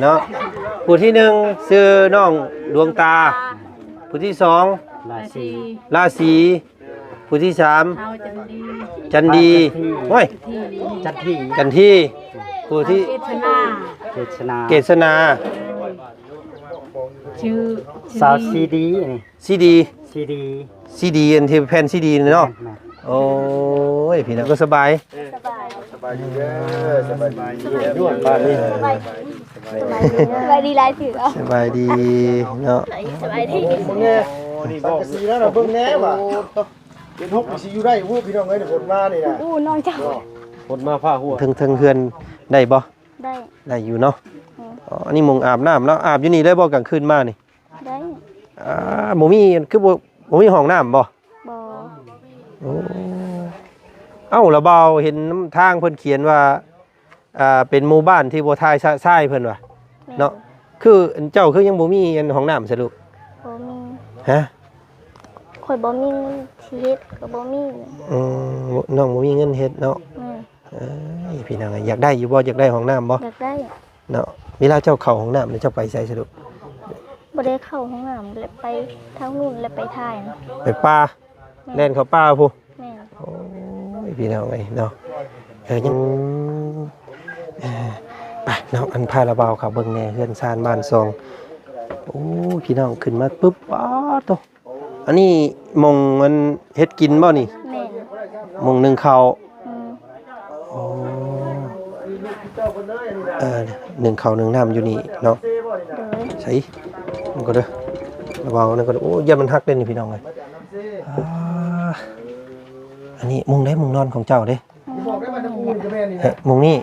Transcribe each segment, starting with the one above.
เนาะผู้ที่1ชื่อน้องดวงตาผู้ที่2ราศีผู้ที่3จันดีโอ้ยจันทีผู้ที่เกษณาชื่อสาวซีดีนี่ซีดีอันที่แผ่นซีดีเนาะโอ้ยพี่น้องก็สบายดีเด้อสบายดีด้วยบ้านนี้สบายดีหลายถือเอา สบายดีเนาะสบายดีมึงเนี่ยนี่บอกสีแล้วนะเบิ่งแน่ว่ะเป็น6สิอยู่ได้ฮู้พี่น้องเอ้ยฝนมานี่น่ะน้องเจ้าฝนมาฟ้าหัวถึงเฮือนได้บ่ได้อยู่เนาะอ๋ออันนี้มุงอาบน้ำแล้วอาบอยู่นี่ได้บ่กลางคืนมานี่ได้บ่มีคือบ่มีห้องน้ำบ่โอ้เอ้าละเบาเห็นทางเพิ่นเขียนว่าเป็นหมู่บ้านที่บ่ทายทรายเพิ่นว่าเนาะคือเจ้าคือยังบ่มีห้องน้ำซะลูกบ่มีฮะข่อยบ่มีเงินเฮ็ดก็บ่มีน้องบ่มีเงินเฮ็ดเนาะพี่น้องอยากได้อยู่บ่อยากได้ห้องน้ำบ่อยากได้เนาะเวลาเจ้าเข้าห้องน้ำเจ้าไปไสซะลูกบ่ได้เข้าห้องน้ำแล้วไปทางนู้นแล้วไปท้ายไปป่าแล่นเข้าป่าพุแม่โอ้ยพี่น้องเอ้ยเนาะยังไปเนาะอันพาระเบาเขาเบิ่งแน่เฮือนซานบ้านซองโอ้พี่น้องขึ้นมาปุ๊บป๊าโตอันนี้มงมันเฮ็ดกินบ่นี่แม่มงนึ่งข้าวโอ้นึ่งข้าวนึ่งน้ำอยู่นี่เนาะใส่มันก็เด้อระเบานั่นก็โอ้ยมันฮักเด้นี่พี่น้องเอ้ยอันนี้มุงได้มุงนอนของเจ้าเด้มุงนี่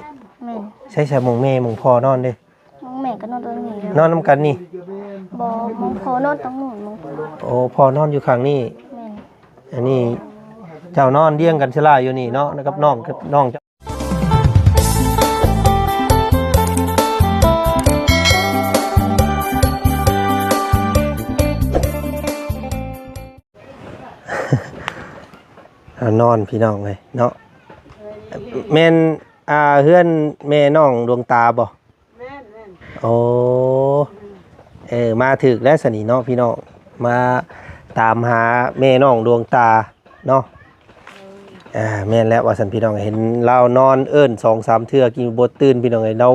ใช่มุงแม่มุงพ่อนอนเด้มุงแม่ก็นอนตรงนี้นอนน้ำกันนี่บ่มุงพ่อนอนตรงนู้นมุงโอ้พ่อนอนอยู่ข้างนี่อันนี้เจ้านอนเลี้ยงกันชลาอยู่นี่เนาะนะครับน้องนอนพี่น้องเลยเนาะแม่นเฮือนแม่น้องดวงตาบ่แม่นโอ้มาถึกแล้วสนิเนาะพี่น้องมาตามหาแม่น้องดวงตาเนาะแม่นแล้วว่าสันพี่น้องเห็นเรานอนเอิ้น 2-3 เทื่อกินบ่ตื่นพี่น้องเอ้ยเรา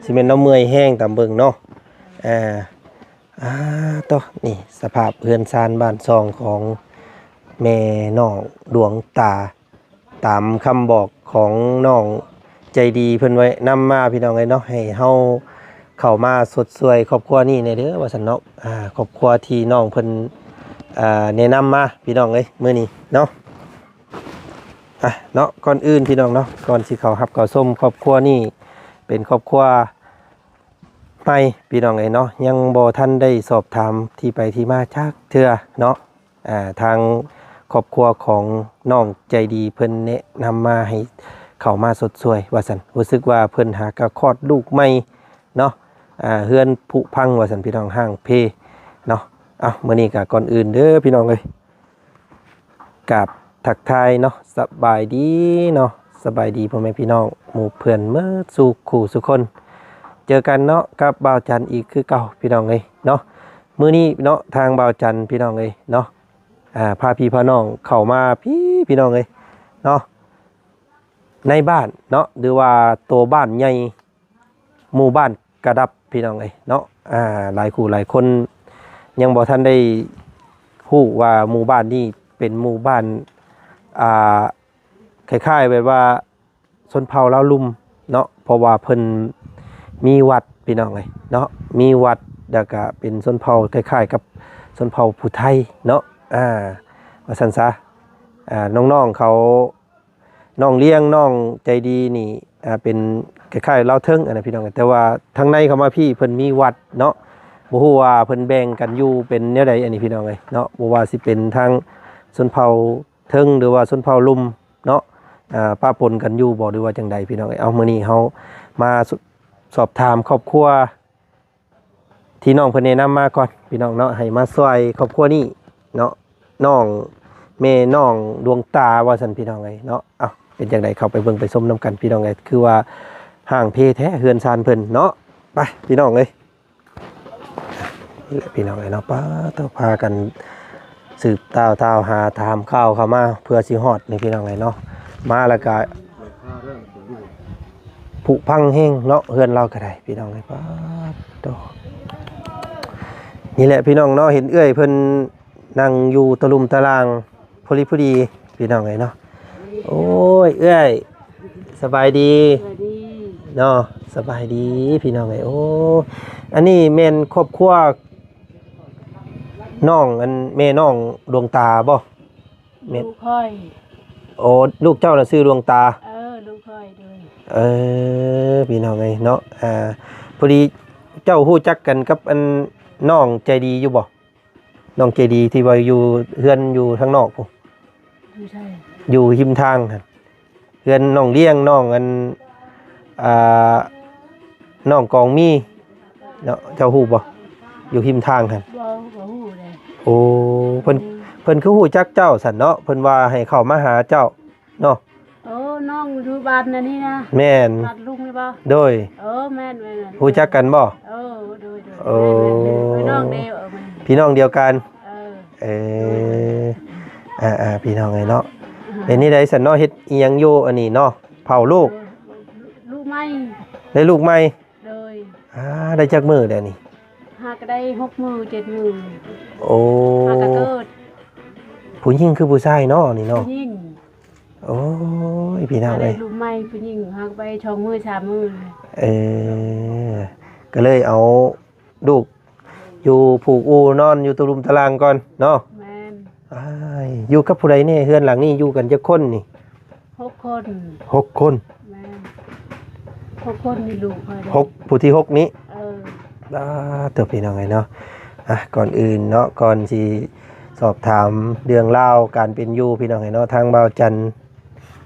สิแม่นเราเมื่อยแห้งตามเบิ่งเนาะต่อนี่สภาพเฮือนซานบ้านซองของแม่น้องดวงตาตามคำบอกของน้องใจดีเพิ่นไว้นำมาพี่น้องเอ้ยเนาะให้เฮาเข้ามาสดสวยครอบครัวนี้ในเด้อว่าซั่นเนาะครอบครัวที่น้องเพิ่นแนะนำมาพี่น้องเอ้ยมื้อนี้เนาะเนาะก่อนอื่นพี่น้องเนาะก่อนสิเข้ารับเข้าชมครอบครัวนี้เป็นครอบครัวใหม่พี่น้องเอ้ยเนาะยังบ่ทันได้สอบถามที่ไปที่มาจักเทื่อเนาะทางครอบครัวของน้องใจดีเพิ่นแนะนำมาให้เข้ามาสดสวยว่าซั่นรู้สึกว่าเพิ่นหากะคลอดลูกใหม่เนาะเฮือนผุพังว่าซั่นพี่น้องห้างเพเนาะมื้อนี้ก็ก่อนอื่นเด้อพี่น้องเอ้ยกับทักทายเนาะสบายดีเนาะสบายดีพ่อแม่พี่น้องหมู่เพื่อนเมื่อสู่คู่สุคนเจอกันเนาะกับบ่าวจันอีกคือเก่าพี่น้องเอ้ยเนาะมื้อนี้เนาะทางบ่าวจันพี่น้องเอ้ยเนาะพาพี่พาน้องเข้ามาพี่น้องเลยเนาะในบ้านเนาะหรือว่าตัวบ้านใหญ่หมู่บ้านกระดับพี่น้องเลยเนาะหลายคู่หลายคนยังบอกท่านได้ฮู้ว่าหมู่บ้านนี้เป็นหมู่บ้านคล้ายๆแบบว่าชนเผ่าลาวลุ่มเนาะเพราะว่าเพิ่นมีวัดพี่น้องเลยเนาะมีวัดแล้วก็เป็นชนเผ่าคล้ายๆกับชนเผ่าผู้ไทยเนาะว่าซั่นซะน้องๆเขาน้องเลี้ยงน้องใจดีนี่เป็นคล้ายๆเล่าเทิงพี่น้องแต่ว่าทางในเขามาพี่เพิ่นมีวัดเนาะบ่ฮู้ว่าเพิ่นแบ่งกันอยู่เป็นแนวใดอันนี้พี่น้องเอ้ยเนาะบ่ว่าสิเป็นทางชนเผ่าเทิงหรือว่าชนเผ่าลุ่มเนาะป้าปนกันอยู่บ่หรือว่าจังใดพี่น้องเอ้ยเอามื้อนี้เฮามาสอบถามครอบครัวที่น้องเพิ่นแนะนำมาก่อนพี่น้องเนาะให้มาช่วยครอบครัวนี้เนาะน้องแม่น้องดวงตาว่าซั่นพี่น้องเอ้ยเนาะเป็นจังไดเข้าไปเบิ่งไปชมนํกันพี่น้องเอ้ยคือว่าห่างเพแท้เฮือนซานเพิ่นเนาะไป ไปพี่น้องเลยนี่แหละพี่น้องเลยเนาะป้าต้องพากันสืบต้าวหาถามข้าวเข้ามาเพื่อสิฮอดในพี่น้องเลยเนาะมาแล้วก็ผุพังแห้งเนาะเฮือนเราก็ได้พี่น้องเลยป้าโตนี่แหละพี่น้องเนาะเห็นเอื้อยเพิ่นนั่งอยู่ตะลุมตารางพอดีพี่น้องเลยเนาะโอ้ยเอื้อยสบายดีเนาะสบายดีพี่น้องเลยโอ้อันนี้แม่นครอบครัวน้องอันแม่น้องดวงตาบ่แม่น ลูกค่อย โอ้ลูกเจ้าน่ะชื่อดวงตา ลูกค่อยด้วย พี่น้องเลยเนาะพอดีเจ้าฮู้จักกันกับอันน้องใจดีอยู่บ่น้องใจดีที่ว่าอยู่เฮือนอยู่ทางนอกพุ่น ไม่ใช่ อยู่หิมทางหั่นเฮือนน้องเลี้ยงน้องอันน้องกองมีเนาะเจ้าฮู้บ่อยู่หิมทางหั่น บ่ฮู้เลย โอ้เพิ่นคือฮู้จักเจ้าสั่นเนาะเพิ่นว่าให้เข้ามาหาเจ้าเนาะ โอ้น้องอยู่บ้านนั่นนี่นะ แม่น บ้านลุงนี่บ่ โดย แม่น ฮู้จักกันบ่ โดย โอ้ น้องเดียวมัน พี่น้องเดียวกัน เออ พี่น้องไงเนาะเป็นนี่ได้สันเนาะเฮ็ดอีหยังอยู่อันนี้เนาะเผาลูก ลูกไม้ ได้ลูกใหม่ โดย ได้จักมือเด้อนี่ หาก็ได้6 มื้อ7 มื้อ โอ้ หาก็เกิด ผู้หญิงคือผู้ชายเนาะนี่เนาะ ผู้หญิง โอ้ยพี่น้อง ได้ เอ้ย ลูกไม้ผู้หญิงหาไป2 มื้อ3 มื้อ ก็เลยเอาลูกอยู่ผูกอูนอนอยู่ตะลุมตารางก่อนเนาะ แม่น อยู่กับผู้ใดเนี่ยเฮือนหลังนี้อยู่กันจักคนนี่ 6 คน 6 คน แม่น6 คนมีลูกค่อยได้ ผู้ที่6นี้ เออ เติบพี่น้องไงเนาะก่อนอื่นเนาะก่อนที่สอบถามเรื่องเล่าวการเป็นอยู่พี่น้องไงเนาะทางเบาจัน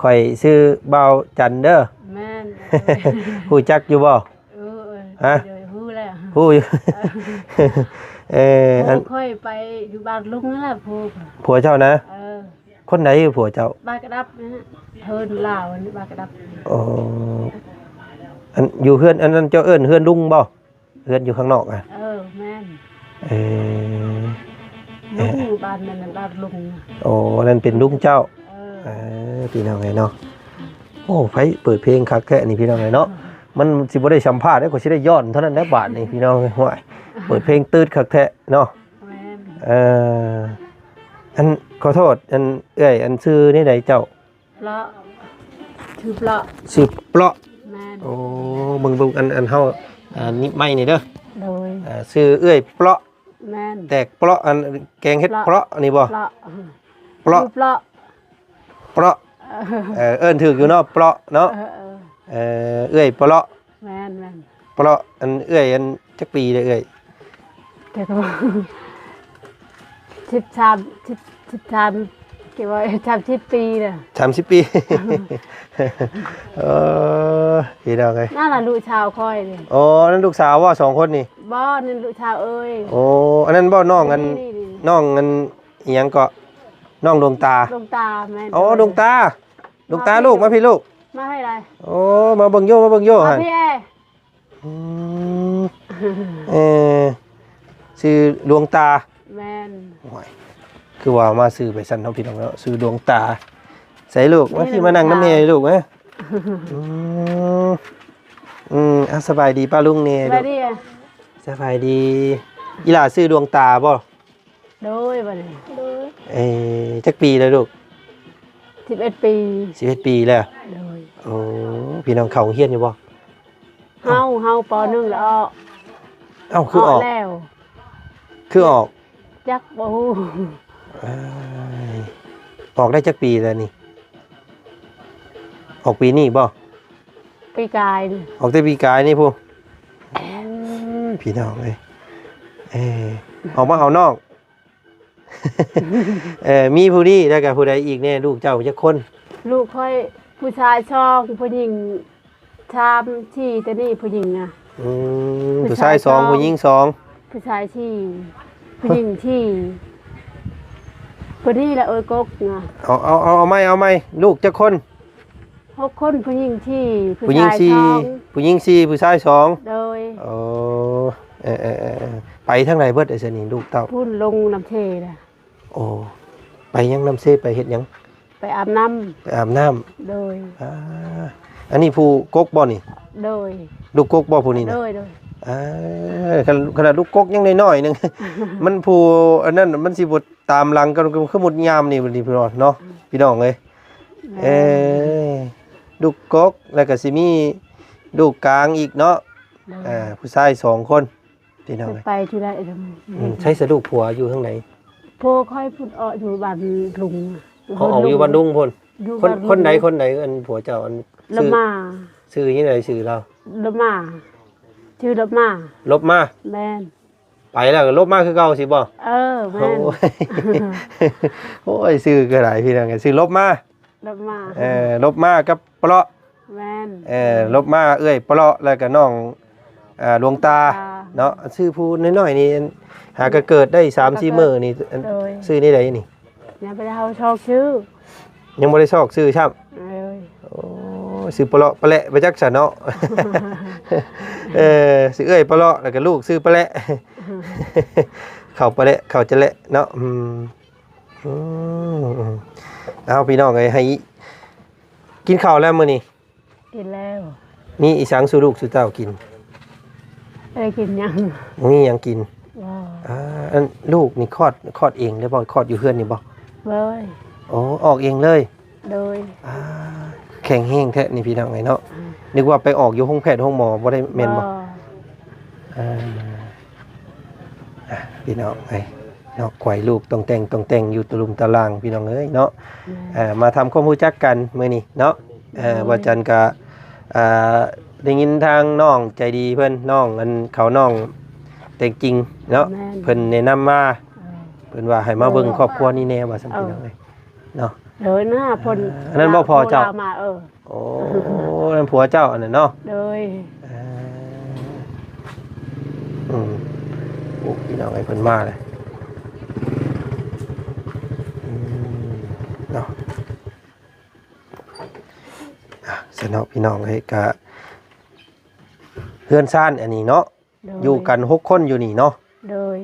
ค่อยซื้อเบาจันเด้อ แม่น ฮู้จักอยู่บ่ ฮะ เดี๋ยวฮู้แล้ว ฮู้อยู่ อัน ค่อยไปอยู่บ้านลุงนั่นแหละพูด ผัวเจ้านะ เออ คนไหนผัวเจ้า บ้านกระดับนะเฮินลาวนี่บ้านกระดับ อ๋ออันอยู่เฮือนอันนั้นเจ้าเอิ้นเฮือนลุงบ่เฮือนอยู่ข้างนอกอ่ะ แม่น เออ ลุงบ้านนั่นน่ะบ้านลุง โอ้นั่นเป็นลุงเจ้า เออ พี่น้องไงเนาะโอ้ไผเปิดเพลงคักแท้นี่พี่น้องไงเนาะมันสิบ่ได้สัมภาษณ์ได้ก็สิได้ย้อนเท่านั้นแหละบาทนี่พี่น้องเอ้ยห่วยเปิดเพลงตืดคักแท้เนาะ แม่น อันขอโทษอันเอ้ยอันชื่อนี่ใดเจ้า เลาะถือเลาะ ชื่อเปราะ แม่น โอ้เบิ่งอันเฮานี่ไม้นี่เด้อ โดย ชื่อเอ้ยเปราะ แม่น แตกเปราะอันแกงเฮ็ดเปราะนี่บ่ เลาะ เปราะ เลาะ เปราะเอิ้นถูกอยู่เนาะเปราะเนาะเอ้ยเปราะ แม่น เปราะอันเอ้ยอันจักปีเด้อเอ้ย แต่ก็13เกี่ยวว่า30 ปีน่ะ 30 ปี พี่น้องเอ้ย นั่นน่ะลูกชาวค่อยนี่ อ๋อนั่นลูกสาวว่า2คนนี่ บ่นั่นลูกชาวเอ้ย โอ้อันนั้นบ่น้องอัน นี่ น้องอันอิหยังก็น้องดวงตา ดวงตาแม่น อ๋อดวงตาลูกมาพี่ลูก มาให้อะไร โอ้มาเบิ่งโยหั่น พี่เอ อืมชื่อดวงตา แม่น โอ้ยคือว่ามาซื้อไปสั่นเนาะพี่น้องเนาะซื้อดวงตาใส่ลูกมาพี่มานั่งน้ำแม่ลูกเอ้ยสบายดีป้าลุงเนี่ย ไปดิ สบายดีอีหล่าซื้อดวงตาบ่ โดยบัดนี้ จักปีเลยลูก 11 ปี 11 ปีแล้ว โดย โอ้พี่น้องเขาเฮียนอยู่บ่ เฮาป .1 แล้ว เอ้าคือออก แล้ว คือออก จักบ่ฮู้ เอ้ยออกได้จักปีแล้วนี่ออกปีนี้บ่ ปีกายนี่ ออกแต่ปีกายนี่พูพี่น้องเลยออกมาเอานอก มีผู้นี้แล้วกับผู้ใดอีกเนี่ยลูกเจ้าจะคน ลูกค่อยผู้ชายช่องผู้หญิงชามที่แต่นี่ผู้หญิงอ่ะ ผู้ชาย2ผู้หญิง2ผู้ชายที่ผู้หญิงที่ผู้นี้แหละกกนะ เอาไหมลูกจะคน 6 คนผู้หญิงที่ ผู้หญิง ชาย ที่ ช่อง ผู้หญิง4ผู้ชาย2 โดย โอ้ไปทางไหนเบิดไอ้เสนี่ลูกเต้า พุ่นลงน้ำเทน่ะ โอ้ไปยังน้ำเซไปเฮ็ดหยัง ไปอาบน้ ไปอาบน้ำ ำโดย อันนี้ผู้กกบ่นี่ โดย ลูกกกบ่ผู้นี้ โด นะ ยโดย ขนาดลูกกกยังน้อยๆนึง มันผู้อันนั้นมันสิบ่ตามหลังกันคือหมดยามนี่บัดนี้พี่น้องเนาะพี่น้องเอ้ยลูกกกแล้วก็สิมีลูกกลางอีกเนาะผู้ชาย2คนพี่น้องเอ้ย ไปที่ไร ใช้สะลูกผัวอยู่ข้างไหน พวกค่อยพูดออกอยู่บ้านลุง เขาออกอยู่บ้านดุงพุ่น อยู่ คน บ้า คนไหนคนไหนอันผัวเจ้าอัน ละมา ชื่อยังไงชื่อเรา ละมาชื่อละมา ลบมา แม่น ไปแล้วก็ลบมาคือเก่าสิบ่ เออแม่ โอ้ น ย โอ้ยซื้อก็หลายพี่น้องกันซื้อลบมา ละมา ลบมากับเปลาะ แม่น ลบมาเอ้ยเปลาะแล้วก็น้องดวงตาเนาะซื้อผู้น้อยๆนี่หาก็เกิดได้3-4มื้อนี่ซื้อนี่ได้นี่ ยังไปเอาชอบชื่อ ยังบ่ได้ซอกซื้อครับ เอ้ย โอ้ซื้อเปลาะปะแหละไปจักซะเนาะ ซื้อเอ้ยปะเลาะแล้วก็ลูกซื้อปะแหละ เข้าปะแหละเข้าจะแหละเนาะเอาพี่น้องให้กินข้าวแล้วมื้อนี้ กินแล้ว มีอีสังสู่ลูกสู่เต้ากิน ได้กินยัง มีหยังกิน ว้าว อันลูกนี่คลอดเองได้บ่คลอดอยู่เฮือนนี่บ่ เบ้ย อ๋อออกเองเลย โดย แข็งแห้งแท้นี่พี่น้องเนาะนึกว่าไปออกอยู่ห้องแพทย์ห้องหมอบ่ได้แม่นบ่พี่น้องเนาะไขว่ลูกต้องแต่งอยู่ตะลุมตะลางพี่น้องเอ้ยเนาะมาทำความรู้จักกันมื้อนี้เนาะว่าจันก็ได้ยินทางน้องใจดีเพิ่นน้องอันเขาน้องแต่งจริงเนาะเพิ่นแนะนำมาเพิ่นว่าให้มาเบิ่งครอบครัวนี้แน่ว่าซั่นพี่น้องเอ้ยเนาะ โดยหน้าพล อันนั้นบ่พอเจ้า มาโอ้นั่นผัวเจ้าอันนั้นเนาะ โดย โอ้พี่น้องไอ้เพิ่นมาเลยเนาะสนอพี่น้องไอ้กะเพื่อนซ่านอันนี้เนาะอยู่กัน6คนอยู่นี่เนาะ โดย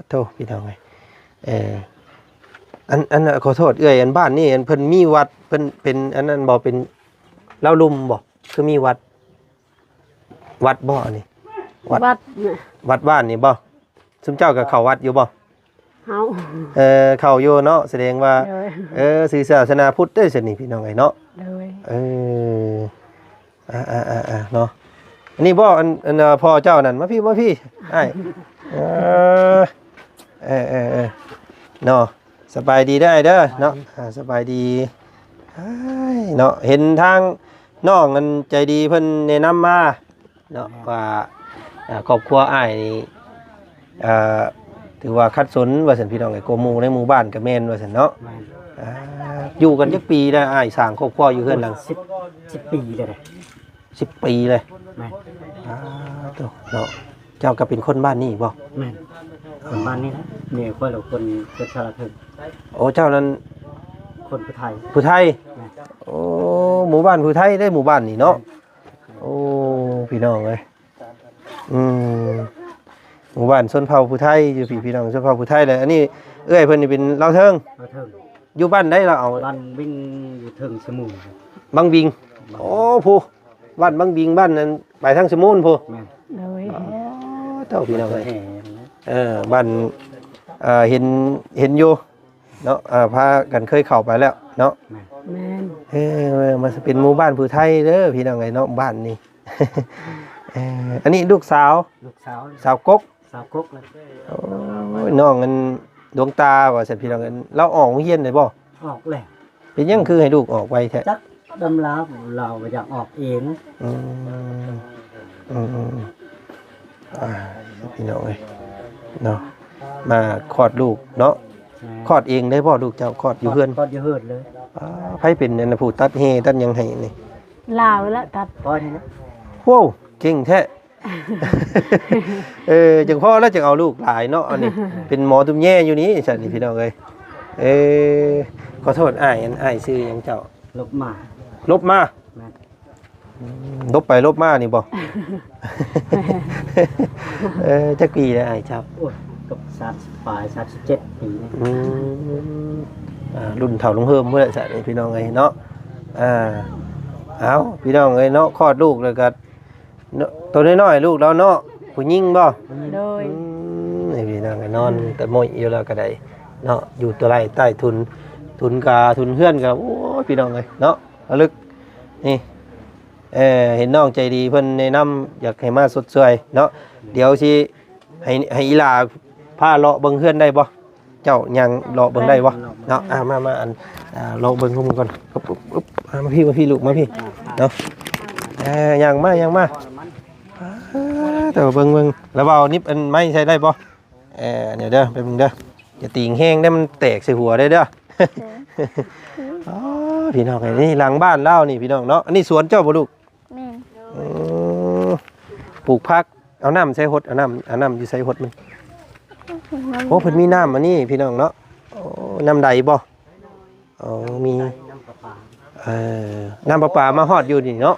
โธ่พี่น้องไอ้อันขอโทษเอ้ยอันบ้านนี่อันเพิ่นมีวัดเพิ่นเป็นอันนั้นบ่เป็นเล่าลุ่มบ่คือมีวัดบ่อันนี้วัดบ้านนี่บ่ซุมเจ้าก็เข้าวัดอยู่บ่ เฮา เข้าอยู่เนาะแสดงว่าสื่อศาสนาพุทธได้สินี่พี่น้องไอ้เนาะ โดย เนาะอันนี้บ่อันพ่อเจ้านั่นมาพี่อ้ายเนาะสบายดีได้เด้อเนาะสบายดีเนาะเห็นทางน้องกันใจดีเพิ่นแนะนำมาเนาะว่าครอบครัวอ้ายนี่ถือว่าคัดสนว่าซั่นพี่น้องไอ้โกหมู่ในหมู่บ้านก็แม่นว่าซั่นเนาะอยู่กันจักปีแล้วอ้ายสร้างครอบครัวอยู่เฮือนหลัง10ปีเลย10 ปีเลย แม่น เนาะเจ้าก็เป็นคนบ้านนี้บ่ แม่นคนบ้านนี้นะเมียคนละคนชาลาถึง โอ้เจ้านั้น คนผู้ไทย ผู้ไทยโอ้หมู่บ้านผู้ไทยได้หมู่บ้านนี่เนาะโอ้พี่น้องเอ้ยหมู่บ้านชนเผ่าผู้ไทยอยู่พี่น้องชนเผ่าผู้ไทยเลยอันนี้เอ้ยเพิ่นนี่เป็นลาวเทิงอยู่บ้านได้เราเอา บ้านวิ่งอยู่ถึงสมุน บางบิงโอ้ผู้บ้านบางบิงบ้านนั้นไปทางสมุนผู้ แม่น โดย เจ้าพี่น้องเอ้ย แห่ บ้านเห็นอยู่เนาะพากันเคยเข้าไปแล้วเนาะ แม่น มันเป็นหมู่บ้านผู้ไทยเด้อพี่น้องไอ้เนาะบ้านนี่ อันนี้ลูกสาว ลูกสาว สาวกก สาวกกเลย โอ้ยน้องกันดวงตาว่าซั่นพี่น้องกันเราออกโรงเรียนได้บ่ ออกแหละ เป็นหยังคือให้ลูกออกไวแท้ จักดำลาเราอยากออกเอง พี่น้องเอ้ยเนาะมาคลอดลูกเนาะคลอดเองได้บ่ลูกเจ้าคลอดอยู่เฮือน คลอดอยู่เฮือนเลย ไผเป็นอันน่ะผู้ตัดเฮตัดหยังให้นี่ ลาวแล้วตัด พอทีนะ โว้วเก่งแท้ จังพ่อแล้วจังเอาลูกหลายเนาะอันนี้ เป็นหมอตุ้มแย่อยู่นี้ฉันนี่พี่น้องเอ้ยขอโทษอ้ายชื่อหยังเจ้า ลบมา ลบมา ลบไปลบมานี่บ่ จักปีแล้วไอ้ครับ โอ้ยกับ30ปลาย37ปีนี่ รุ่นเฒ่าลงเพิ่มเมื่อไหร่จะพี่น้องเอ้ยเนาะเอาพี่น้องเอ้ยเนาะคลอดลูกแล้วก็ตัวน้อยๆลูกเราเนาะผู้หญิงบ่ โดย นี่พี่น้องก็นอนแต่มอยอยู่แล้วก็ได้เนาะอยู่ตัวไรใต้ทุนทุนเฮือนก็โอ้ยพี่น้องเอ้ยเนาะระลึกนี่เห็นน้องใจดีเพิ่นแนะนำอยากให้มาสดสวยเนาะเดี๋ยวสิให้อีหลาพาเลาะเบิ่งเฮือนได้บ่เจ้ายังเลาะเบิ่งได้บ่เนาะมาอันเลาะเบิ่งของมึงก่อนอุ๊บมาพี่ลูกมาพี่เนาะยังมาแต่ว่าเบิ่งแล้วเอานิบอันไม้ใช้ได้บ่เดี๋ยวเด้อไปเบิ่งเด้ออย่าตีงแห้งได้มันแตกใส่หัวได้เด้ออ๋อพี่น้องไอ้นี่หลังบ้านเล่านี่พี่น้องเนาะอันนี้สวนเจ้าบ่ลูก แม่น ปลูกผักเอาน้ำใส่หดเอาน้ำอยู่ใส่หดมันโอ้เพิ่นมีน้ำอันนี้พี่น้องเนาะโอ้น้ำใดบ่อ๋อมีน้ำประปามาฮอดอยู่นี่เนาะ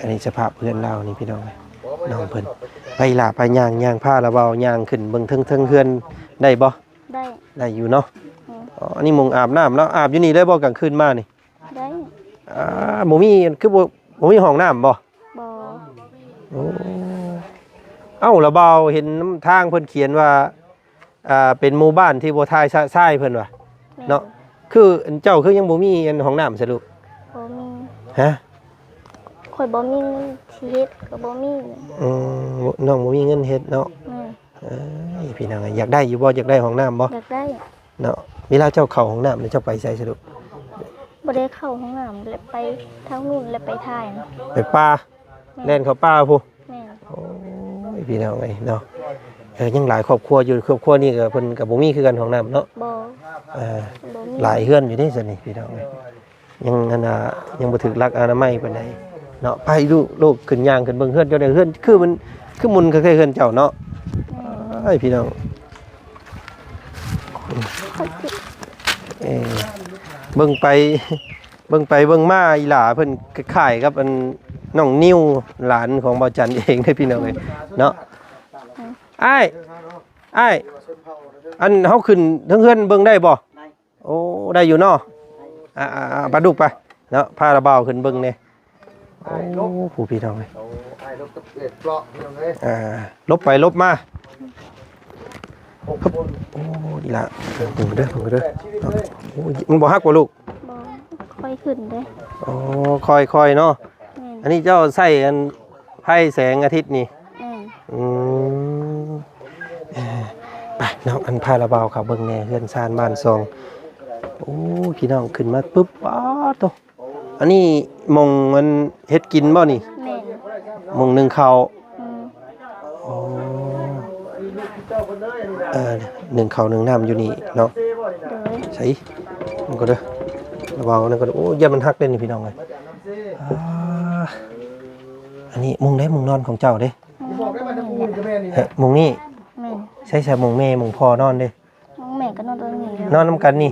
อันนี้สภาพเพื่อนเรานี่พี่น้องน้องเพิ่นไปล่ะไปย่างผ้าระเบาย่างขึ้นเบิ่งเทิงเฮือนได้บ่ ได้อยู่เนาะอ๋ออันนี้มุงอาบน้ำแล้วอาบอยู่นี่ได้บ่กลางคืนมานี่ ได้ บ่มีคือบ่มีห้องน้ำบ่ บ่ โอ้เอ้าระเบาเห็นน้ำทางเพิ่นเขียนว่าเป็นหมู่บ้านที่บ่ทายทรายเพิ่นว่าเนาะคือเจ้าคือยังบ่มีห้องน้ำซะลูก บ่มี ฮะ ข่อยบ่มีเงินชีวิตก็บ่มี น้องบ่มีเงินเฮ็ดเนาะ พี่น้องอยากได้อยู่บ่อยากได้ห้องน้ำบ่ อยากได้ เนาะเวลาเจ้าเข้าห้องน้ำนี่เจ้าไปใส่ซะลูก บ่ได้เข้าห้องน้ำแล้วไปทางนู้นแล้วไปถ่ายนะ ไปป่าเล่นเข้าป่าพุ แม่น โอ้ยพี่น้องเนาะยังหลายครอบครัวอยู่ครอบครัวนี้ก็เพิ่นก็บ่มีคือกันห้องน้ำเนาะ บ่ บ่มี หลายเฮือนอยู่นี่ซั่นนี่พี่น้องยังอันน่ะยังบ่ถึกหลักอนามัยปานใดเนาะไปลูกขึ้นย่างขึ้นเบิ่งเฮือนเจ้าได้เฮือนคือมันคือมุนคล้ายๆเฮือนเจ้าเนาะไอ้พี่น้องเบิ่งไปเบิ่งมาอีหล่าเพิ่นคล้ายๆกับอันน้องนิ้วหลานของบ่าวจันเองเด้อพี่น้องเอ้ยเนาะอ้ายอันเฮาขึ้นเทิงเฮือนเบิ่งได้บ่โอ้ได้อยู่เนาะปลาดุกไปเนาะพาระเบาขึ้นเบิ่งแน่โอ้ผู้พี่น้องเอ้ยลบไปลบมาโอ้อีหล่าเบิ่งเด้อโอ้มันบ่ฮักบ่ลูก บ่ค่อยขึ้นเด้ อ๋อค่อยๆเนาะอันนี้เจ้าใส่อันไพ่แสงอาทิตย์นี่ไปน้องอันพาระเบาครับเบิ่งแน่เฮือนซานบ้านซองโอ้พี่น้องขึ้นมาปุ๊บป๊าดโตอันนี้มงมันเฮ็ดกินบ่นี่ แม่น มงนึ่งข้าว อืม โอ้นึ่งข้าวนึ่งน้ำอยู่นี่เนาะ โดย ใส่มันก็เด้อระเบานั่นก็โอ้อย่ามันฮักเด้นี่พี่น้องเอ้ยอันนี้มุงได้มุงนอนของเจ้าเด้ บอกได้ว่าจะพูดกับแม่นี่ เฮ้ยมุงนี่ แม่น ใช่มุงแม่มุงพ่อนอนเด้ มองแม่ก็นอนตรงนี้แล้ว นอนนำกันนี่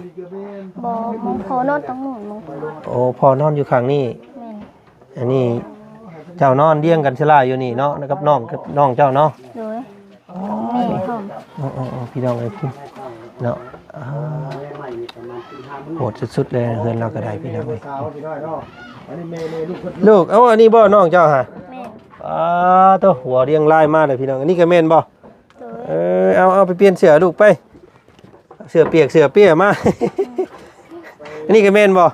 บ่มองพอนอนตรงนู้นมอง โอ้พ่อนอนอยู่ข้างนี่ แม่น อันนี้เจ้านอนเลี้ยงกันชลาอยู่นี่เนาะกับน้องเจ้าเนาะ โดยแม่พร้อม อ๋อพี่น้องเอ้ยพี่เนาะโหดสุดๆเลยเฮือนเราก็ได้พี่น้องเอ้ย สาวพี่น้อยเนาะอันนี้แม่ลูกคน ลูกอันนี้บ่น้องเจ้าฮะ แม่น ตัวหัวเรียงลายมากเลยพี่น้องอันนี้ก็แม่นบ่ โดย เอาไปเปลี่ยนเสื้อลูกไปเสื้อเปียกเสื้อเปี้ยมา อันนี้ก็แม่นบ่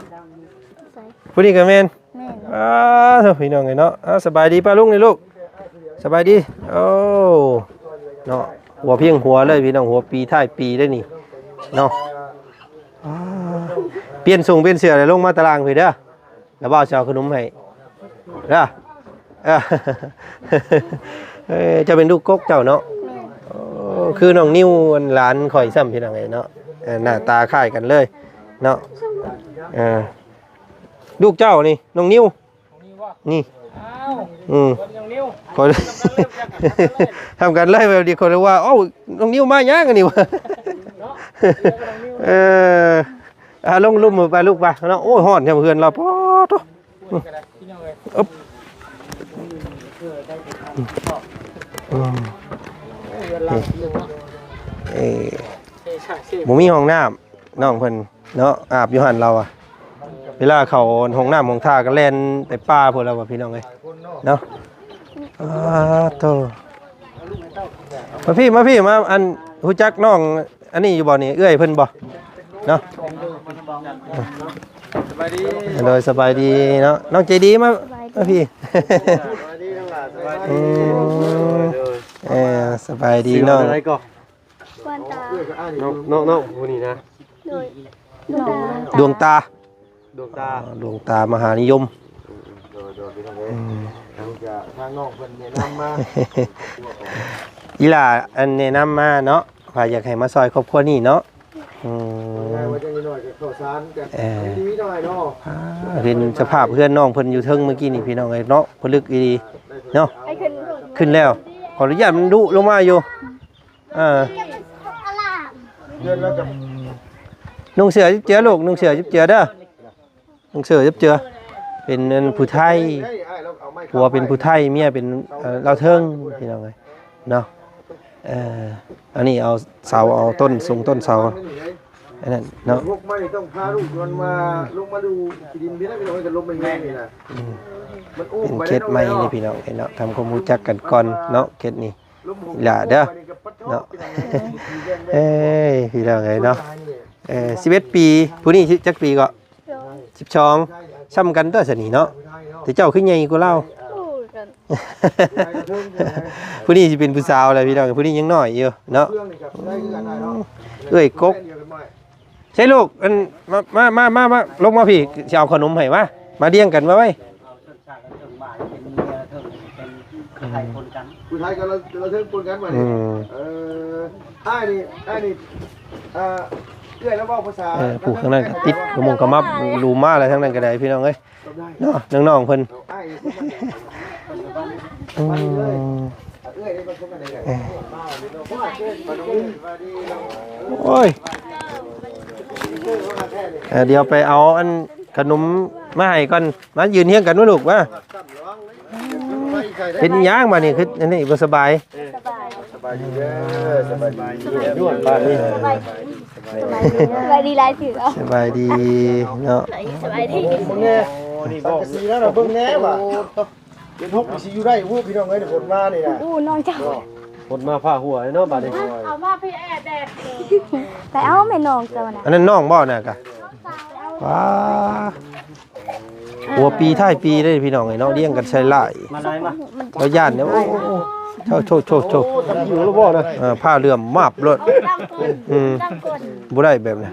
ใส่ ผู้นี้ก็แม่น แม่น พี่น้องไงเนาะสบายดีป้าลุงนี่ลูกสบายดีโอ้เนาะหัวเพียงหัวเลยพี่น้องหัวปีท้ายปีได้นี่เนาะเปลี่ยนส่งเปลี่ยนเสื้อเลยลงมาตารางพี่เด้อแล้วบ่าวจะเอาขนมให้เด้อจะเป็นลูกกกเจ้าเนาะคือน้องนิ้วหลานข่อยซ้ำพี่น้องไงเนาะหน้าตาคล้ายกันเลยเนาะลูกเจ้านี่น้องนิ้วนี่คอยทำกันเลยแบบดีคนเลยว่าโอ้น้องนิ้วมาย่างกันนี่วะ ลงลุ่มมือไปลูกไปเนาะโอ้ยฮ้อนแท้เพื่อนเราพอโตอึ๊บบ่มีห้องน้ำน้องเพิ่นเนาะอาบอยู่หั่นเราอะเวลาเข้าห้องน้ำห้องท่าก็แล่นไปป่าพุ่นแล้วว่าพี่น้องเอ้ยเนาะโตมาพี่มาอันฮู้จักน้องอันนี้อยู่บ่นี่เอื้อยเพิ่นบ่เนาะสบายดีโดยสบายดีเนาะน้องใจดีมาพี่สบายดีน้องอะไรก็ วันตา น้องผู้นี้นะ โดย ดวงตา ดวงตา ดวงตามหานิยม พี่น้องเอ้ยจะทางน้องเพิ่นแนะนำมา อีหล่าอันแนะนำมาเนาะว่าอยากให้มาซอยครอบครัวนี้เนาะว่าจังหน่อยก็ข้าวสารกันดีหน่อยเนาะ เห็นสภาพเพื่อนน้องเพิ่นอยู่เทิงเมื่อกี้นี่พี่น้องเอ้ยเนาะผลึกดีเนาะขึ้นแล้วขออนุญาตมันดุลงมาอยู่เดือนแล้วกับ นุ่งเสื้อจิบเจือลูกนุ่งเสื้อจิบเจือเด้อนุ่งเสื้อจิบเจือเป็นผู้ไทยผัวเป็นผู้ไทยเมียเป็นเราเทิงพี่น้องเอ้ยเนาะอันนี้เอาเสาเอาต้นสูงต้นเสาอันนั้นเนาะ พวกไม่ต้องพาลูกมันมาลงมาดูที่ดินพี่นะพี่น้องจะลงไปแห้งนี่นะมันอุ้ม เป็น ไป เคสใหม่นี่พี่น้องเนาะทำความรู้จักกันก่อนเนาะเคสนี้อย่าเด้อเนาะพี่น้องเอ้ยเนาะ11 ปีผู้นี้จักปีก็12ซ้ำกันตัวสนิเนาะแต่เจ้าขึ้นใหญ่กว่าเราผู้นี้สิเป็นผู้สาวแล้วพี่น้องผู้นี้ยังน้อยอยู่เนาะเอ้ยกกใช่ลูกอันมาลงมาพี่สิเอาขนมให้มาเลี้ยงกันมาไว้ ผู้ไทยกับเราเทิงปนกันมาเนี่ยไอ้นี่เอื้อยแล้วบอกภาษา ผูกข้างนั้นก็ติดกระมงกระมับรูมาอะไรทั้งนั้นก็ได้พี่น้องเอ้ยเนาะน้องๆเพิ่นโอ้ยเดี๋ยวไปเอาอันขนมมาให้ก่อนมายืนเฮียงกันว่าลูกว่าเป็นย่างมานี่คืออันนี้บ่สบายสบายดีเด้อสบายดีด้วน บ้านนี้ สบายดีหลายสื่อแล้ว สบายดีเนาะ สบายดี มึงเนี่ยสังกะสีแล้วเราเบิ่งแน่ว่ะเป็น6สิอยู่ได้วู้พี่น้องเอ้ยฝนมานี่นะ น้องเจ้า คนมาผ้าหัวเนาะบาดนี้ เอามาพี่แอดแดด ไปเอาแม่น้องเจ้านะ อันนั้นน้องบ่น่ะกะว้าหัวปีท้ายปีได้พี่น้องไอ้เนาะเลี้ยงกันใส่หลาย มาได้มา เราย่านเนี่ยโอ้โชอยู่แล้วบ่นะ ผ้าเหลื่อมมาบรถบ่ได้แบบนี้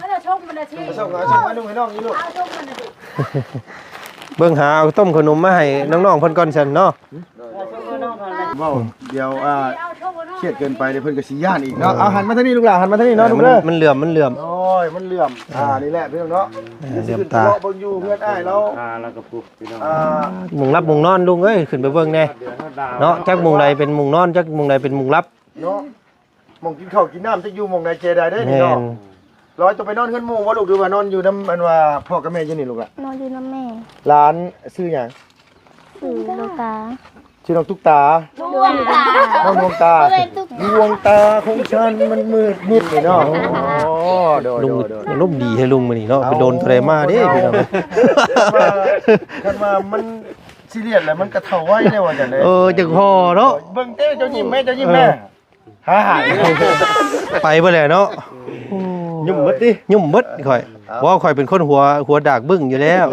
ก็จะชกมันนะที ส่งมานุ่งให้น้องนี่ลูก เอาชกมันนะที เบิ่งหาเอาต้มขนมมาให้น้องๆเพิ่นก่อนซั่นเนาะ ว้าวเดี๋ยวเครียดเกินไปเดี๋ยวเพิ่นก็สิย่านอีกเนาะเอาหันมาทางนี้ลูกหลานหันมาทางนี้เนาะดูเด้อ มันเหลื่อม โอ้ยมันเหลื่อมนี่แหละพี่น้องเนาะ เหลื่อมตา เบิ่งอยู่เพื่อนอ้ายแล้ว แล้วก็ปุ๊บพี่น้อง มุงรับมุงนอนลุงเอ้ยขึ้นไปเบิ่งแน่เนาะจักมุงใดเป็นมุงนอนจักมุงใดเป็นมุงรับ เนาะมองกินข้าวกินน้ำจะอยู่มองใดเจใดได้นี่ แม่ เนาะ น ร้อยตัวไปนอนเฮือนหมู่บ่ลูกหรือว่านอนอยู่นำอันว่าพ่อกับแม่อยู่นี่ลูกล่ะ นอนอยู่น้ำแม่ ร้านชื่อหยัง สื่อลูกตา ชื่อน้องตุ๊กตา ดวงตา น้องดวงตาดวงตาของฉันมันมืดมิดนี่เนาะอ๋อโดย ลุง โดย ลมดีให้ลุงมื้อนี้เนาะไปโดนเทรมาเด้พี่น้อง คันว่ามันซีเรียสแล้วมันกระเท่าไว้ได้ว่าจังได๋ จักพอเนาะ เบิ่งเต้เจ้ายิ้มแม่เจ้ายิ้มแม่หา ไปบ่แล้วเนาะ ยุ่มเบิดดิ ยุ่มเบิดข่อยว่าข่อยเป็นคนหัวดากบึ้งอยู่แล้ว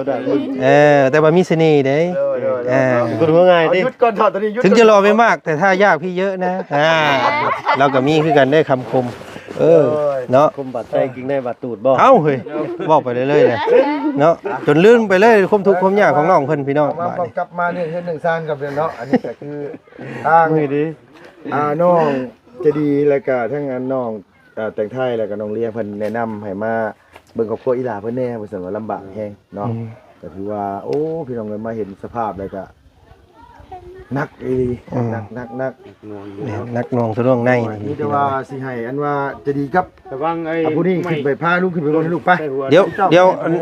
แต่ว่ามีเสน่ห์เด้คนหัวง่ายดิ หยุดก่อนเถอะตอนนี้หยุด ถึงจะรอไม่มากแต่ถ้ายากพี่เยอะนะเราก็มีคือกันได้คำคมเนาะ คุมบัดใจกินได้บัดตูดบ่ เอ้าเฮ้ยบอกไปเรื่อยๆเลยเนาะจนลื่นไปเลยความทุกข์ความยากของน้องเพิ่นพี่น้อง มากลับมาเนี่ยเฮ็ดหนึ่งสร้างกับเนาะอันนี้ก็คือทาง นี่ดิ น้องจะดีแล้วก็ทั้งนั้นน้องแต่งไทยแล้วก็น้องเลี้ยงเพิ่นแนะนำให้มาเบิ่งครอบครัวอีหลาเพิ่นแน่เพิ่นว่าลำบากแฮงเนาะก็ถือว่าโอ้พี่น้องเอ้ยมาเห็นสภาพแล้วก็ นักอีนัก แม่นนักหน่วงสะดวงใน นี่แต่ว่าสิให้อันว่าจะดีกับ ระวังไอ้ ผู้นี้ขึ้นไปพาลูกขึ้นไปบนให้ลูกไป เดี๋ยวอัน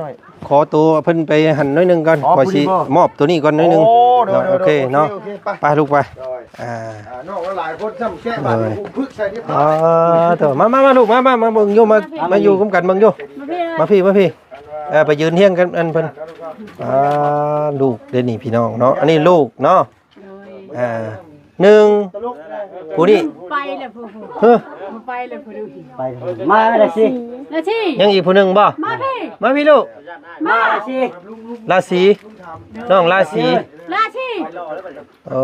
ขอตัวเพิ่นไปหั่นน้อยหนึงก่อน อ๋อ ขอสิ ผู้นี้บ่ มอบตัวนี้ก่อนน้อยหนึง โอ้ เนาะโอเคเนาะ โอเคไป ไปลูกไป ได้ อ่า นอกหลายคนซ้ำแค่บาดอุ้มพึกใส่เรียบร้ อ๋ อ อย เถอะมาลูกมาเบิ่งอยู่มาอยู่กันกันเบิ่งอยู่ มาพี่ มาพี่ไปยืนเที่ยงกันอันเพิ่นลูกเดี๋ยวนี้พี่น้องเนาะอันนี้ลูกเนาะหนึ่งผู้นี้ ไปเลยผู้ เฮ้อ ไปเลยผู้ดู ไปมาเลยสิ นาที ยังอีกผู้หนึงบ่ มาพี่ ลูก มาเลยสิ ราศีน้องราศี นาที โอ้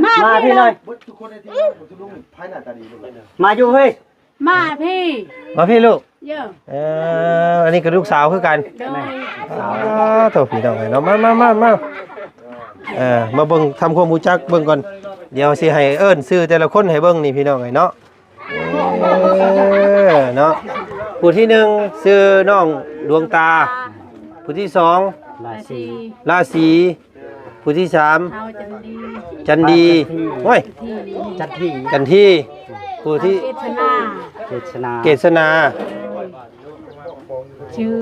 มาพี่เลย ทุกคนในทีมทุกลุงภายหน้าตาดีเลย มาอยู่เฮ้ย มาพี่ มาพี่ลูก เยอะ อันนี้ก็ลูกสาวคือกัน โดย โถพี่น้องเนาะมามาเบิ่งทำความรู้จักเบิ่งก่อนเดี๋ยวสิให้เอิ้นชื่อแต่ละคนให้เบิ่งนี่พี่น้องเนาะเนาะผู้ที่หนึ่งชื่อน้องดวงตาผู้ที่สอง ราศี ราศีผู้ที่สาม เฮาจันดี จันดีโอ้ย ที่ จัดที่ จันที่ผู้ที่ เอชนา เกษนา เกษนา ชื่อ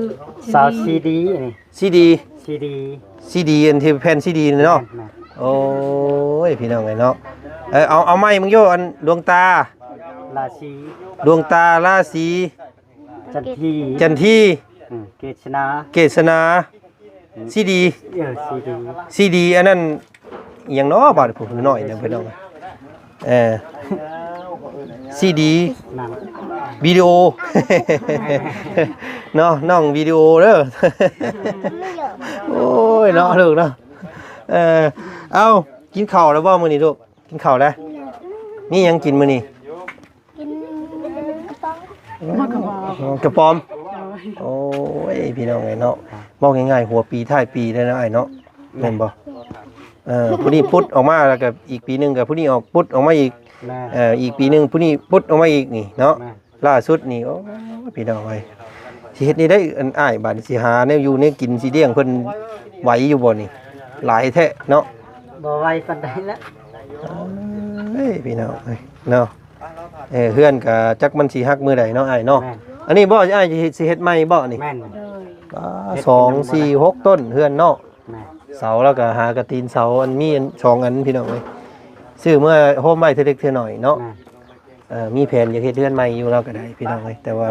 สาวซีดีนี่ ซีดี ซีดี ซีดีอันที่แผ่นซีดีเนาะโอ้ยพี่น้องเนาะเอาไม้มึงโยอันดวงตา ราศี ดวงตาราศี จัดที่ จันที่ เกษนา เกษนาซีดี ซีดี ซีดีอันนั้นอหย่างเนาะบาดผมน้อยเดี๋ยวพี่น้องซีดี นั่ง วิดีโอ เนาะน้องวิดีโอเด้อ โอ้ยเนาะลูกเนาะเอากินข้าวแล้วบ่มื้อนี้ลูกกินข้าวแล้วมีหยังกินมื้อนี้ กินกระป๋อง มากระบอก กระป๋อมโอ้ยพี่น้องไงเนาะบอกง่ายๆหัวปีท้ายปีได้นะไอ้เนาะแม่นบ่ผู้นี้พุทธออกมาแล้วก็อีกปีนึงก็ผู้นี้ออกพุทธออกมาอีก แม่ อีกปีนึงผู้นี้พุทธออกมาอีกนี่เนาะ แม่ ล่าสุดนี่โอ้ยพี่น้องเอ้ยสิเฮ็ดนี่ได้อันอ้ายบาดนี้สิหาแนวอยู่แนวกินสิเลี้ยงเพิ่นไหวอยู่บ่นี่หลายแท้เนาะ บ่ไหวปานใดละ เฮ้ยพี่น้องเอ้ยเนาะเฮือนก็จักมันสิฮักมื้อใดเนาะอ้ายเนาะ แม่น อันนี้บ่อ้ายสิเฮ็ดใหม่บ่นี่ แม่น โดย 2 4 6 ต้นเฮือนเนาะ แม่น เสาแล้วก็หากระตีนเสาอันมีอัน2อันพี่น้องเอ้ยซื้อเมื่อโฮมใหม่เทื่อเล็กเทื่อน้อยเนาะ แม่น มีแผนอยากเฮ็ดเฮือนใหม่อยู่แล้วก็ได้พี่น้องเอ้ยแต่ว่า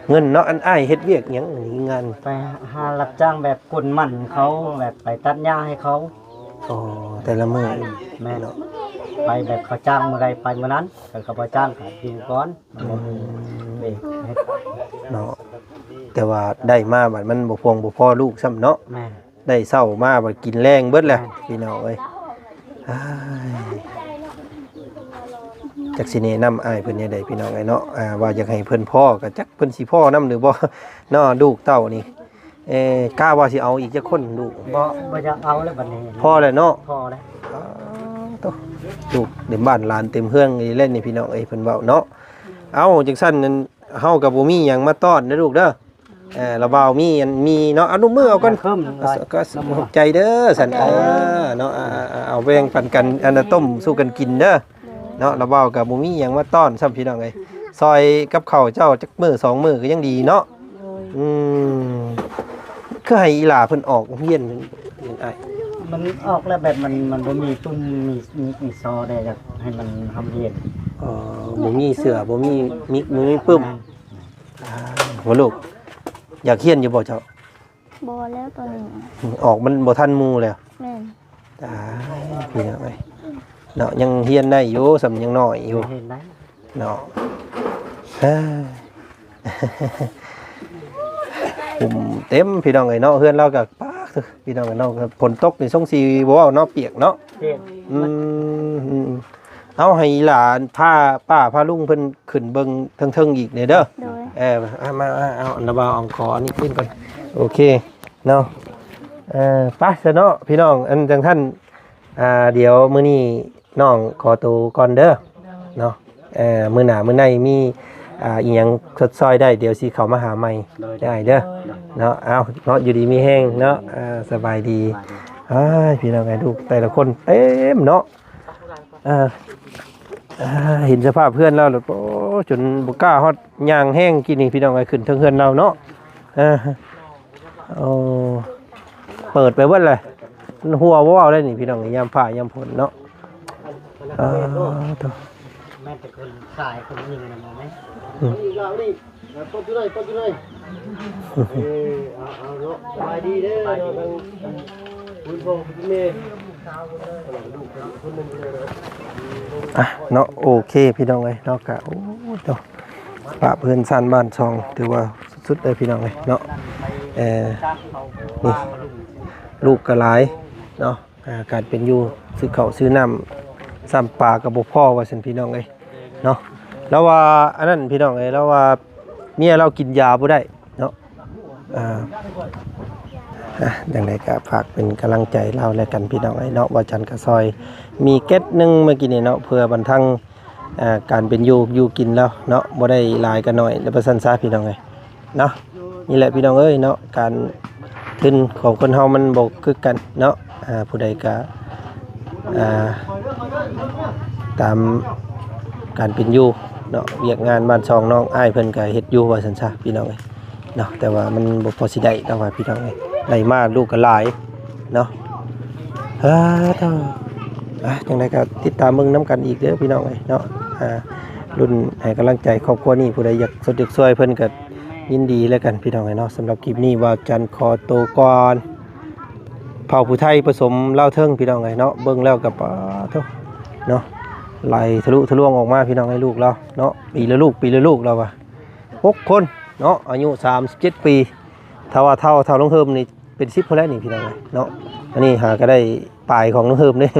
เงินเนาะอันอ้ายเฮ็ดเวียกหยังนี่งาน ไปหารับจ้างแบบกลมันเขาแบบไปตัดหญ้าให้เขา อ๋อแต่ละมื้อ แม่นไปแบบเขาจ้างเมื่อไรไปเมื่อนั้นแต่เขาบ่จ้างก็อยู่ก่อนเว้ยเฮ็ด เนาะแต่ว่าได้มาบัดมันบ่พวงบ่พอลูกซ้ำเนาะ แม่น ได้เช้ามาบัดกินแรงเบิดแหละพี่น้องเอ้ยอ้ายจักสิแนะนำอ้ายเพิ่นยังไดพี่น้องเอ้ยเนาะว่าอยากให้เพิ่นพ่อก็จักเพิ่นสิพ่อนำหรือบ่ เนาะลูกเต้านี่กล้าว่าสิเอาอีกจักคนลูก บ่จะเอาแล้วบัดนี้ พ่อแล้วเนาะ พอแล้ว ลูกเต็มบ้านหลานเต็มเฮืองนี่เล่นนี่พี่น้องเอ้ยเพิ่นเว้าเนาะเอาจังซั่นนั้นเฮาก็บ่มีหยังมาต้อนเด้อลูกเด้อระบ่าวมีเนาะเอานุ่มมือเอาก่อน เพิ่ม ก็ขอบใจเด้อสันเนาะเอาแบ่งปันกันอันต้มสู้กันกินเด้อเนาะระบ่าวกับบ่มีหยังมาต้อนซ้ำพี่น้องเอ้ยซอยกับข้าวเจ้าจักมื้อ2มื้อก็ยังดีเนาะคือให้อีหลาเพิ่นออกโรงเรียนอ้าย มันออกแล้วแบบมันบ่มีตุ้มมีซอได้อยากให้มันทำเย็น บ่มีเสื้อบ่มีมิกบ่มีปึ้มบ่ลูกอยากเรียนอยู่บ่เจ้า บอแล้วตอนนี้ ออกมันบ่ทันหมู่แล้ว แม่น ตายพี่น้องเอ้ยเนาะยังเรียนได้อยู่สำยังน้อยอยู่ เห็นได้ เนาะเฮ้ย ผมเต็มพี่น้องไอ้เนาะเฮือนเรากับปากเถอะพี่น้องไอ้เนาะฝนตกนี่ส่งสีบ่เว้าเนาะเปียกเนาะ เจ็บ เอาให้หลานพาป้าพาลุงเพิ่นขึ้นเบิ่งเทิงๆอีกเนี่ยเด้อ โดย มาเอาอันระบาเอาขออันนี้ขึ้นก่อนโอเคเนาะไปซะเนาะพี่น้องอันจังท่านเดี๋ยวมื้อนี้น้องขอตัวก่อนเด้อเนาะมื้อหน้ามื้อในมีอีหยังสดซอยได้เดี๋ยวสิเข้ามาหาใหม่ได้เด้อเนาะเอาเนาะอยู่ดีมีแห้งเนาะสบายดี พี่น้องไงดูแต่ละคนเต็มเนาะเห็นสภาพเพื่อนเราแล้วโอ้จนบุกล้าฮอดย่างแห้งกินนี่พี่น้องไงขึ้นเทิงเพื่อนเราเนาะโอ้เปิดไปเบิดเลยหัวว่าวเลยนี่พี่น้องยามผ่ายามฝนเนาะตัว แม่เป็นคนขายคนยิงนะมองไหม เราดิปอยู่เลยเอาเนาะสบายดีเด้อเนาะทางคุณพ่อคุณแม่เนาะโอเคพี่น้องเลยเนาะกะโอ้เนาะปะเพื่อนสั้นบ้านช่องถือว่าสุดเลยพี่น้องเลยเนาะนี่ลูกกระไรเนาะการเป็นอยู่ซื้อข้าวซื้อน้ำซ้ำปลากับบุพ่อว่าสันพี่น้องเลยเนาะแล้วว่าอันนั้นพี่น้องเลยแล้วว่าเมียเรากินยาบ่ได้เนาะดังนั้นก็ฝากเป็นกำลังใจเราและกันพี่น้องไอ้เนาะว่าจันกระซอยมีเก็ตนึงเมื่อกี้นี่เนาะเพื่อบรรทังการเป็นอยู่กินแล้วเนาะบ่ได้หลายกันหน่อยแล้วประสันซาพี่น้องไงเนาะนี่แหละพี่น้องเอ้ยเนาะการทุนของคนเฮามันบ่คือกันเนาะผู้ใดก็ตามการเป็นอยู่เนาะเวียกงานบ้านช่องน้องอ้ายเพิ่นก็เฮ็ดอยู่ว่าซั่นซะพี่น้องเอ้ยเนาะแต่ว่ามันบ่พอสิได้เนาะว่าพี่น้องเอ้ยได้มาลูกก็หลายเนาะจังได๋ก็ติดตามเบิ่งนํกันอีกเด้อพี่น้องเอ้ยเนาะรุ่นให้กำลังใจครอบครัวนี้ผู้ใดอยากสดอยากช่วยเพิ่นก็ยินดีแล้วกันพี่น้องเอ้ยเนาะสำหรับคลิปนี้ว่าจันขอตัวก่อนเผ่าผู้ไทยผสมลาวเทิงพี่น้องเอ้ยเนาะเบิ่งแล้วก็เนาะไหลทะลุทะลวงออกมาพี่น้องให้ลูกเราเนาะปีละลูกเราว่ะ6คนเนาะอายุ37ปีถ้าว่าเท่าน้องเฮิมนี่เป็น10คนแล้วนี่พี่น้องเนาะอันนี้หาก็ได้ปลายของน้องเฮิมนี่